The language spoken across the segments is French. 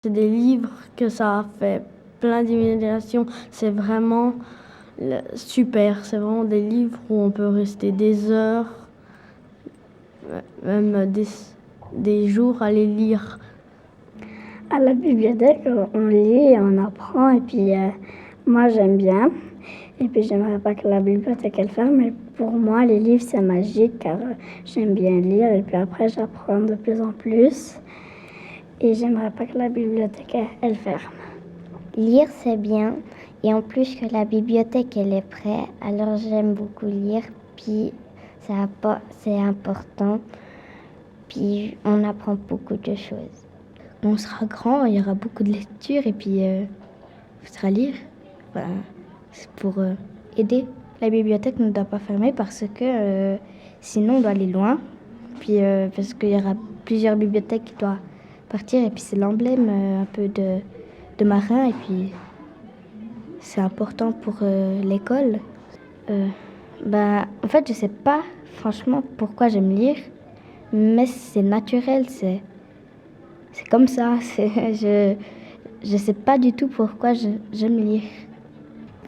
C'est des livres que ça a fait plein d'imaginations. C'est vraiment super. C'est vraiment des livres où on peut rester des heures, même des jours à les lire. À la bibliothèque, on lit et on apprend. Et puis, moi, j'aime bien. Et puis, j'aimerais pas que la bibliothèque elle ferme. Mais pour moi, les livres, c'est magique car j'aime bien lire. Et puis après, j'apprends de plus en plus. Et j'aimerais pas que la bibliothèque elle ferme. Lire, c'est bien. Et en plus que la bibliothèque, elle est prête. Alors, j'aime beaucoup lire. Puis, c'est important. Puis, on apprend beaucoup de choses. Quand on sera grand, il y aura beaucoup de lectures et puis il faudra lire. Voilà. C'est pour aider. La bibliothèque ne doit pas fermer parce que sinon on doit aller loin. Puis parce qu'il y aura plusieurs bibliothèques qui doivent partir et puis c'est l'emblème un peu de marin et puis c'est important pour l'école. En fait, je sais pas franchement pourquoi j'aime lire, mais c'est naturel, c'est comme ça. Je sais pas du tout pourquoi j'aime lire.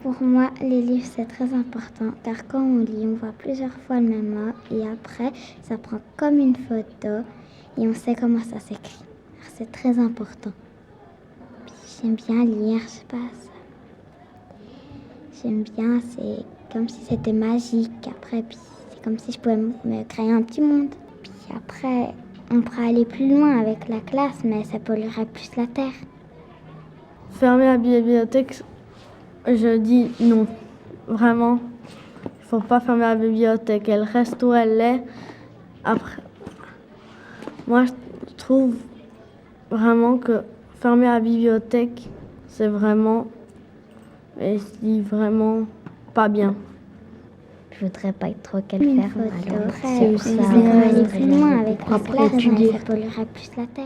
Pour moi, les livres, c'est très important, car quand on lit, on voit plusieurs fois le même mot, et après, ça prend comme une photo, et on sait comment ça s'écrit. C'est très important. Puis, j'aime bien lire, je sais pas, j'aime bien, c'est comme si c'était magique. Après, puis c'est comme si je pouvais me créer un petit monde. Puis après, on pourrait aller plus loin avec la classe, mais ça polluerait plus la terre. Fermer la bibliothèque, je dis non. Vraiment, il faut pas fermer la bibliothèque. Elle reste où elle est. Après, moi, je trouve vraiment que fermer la bibliothèque, c'est vraiment, vraiment pas bien. Je voudrais pas trop qu'elle ferme. Après, on pourrait aller plus loin avec la classe, mais ça polluerait plus la terre.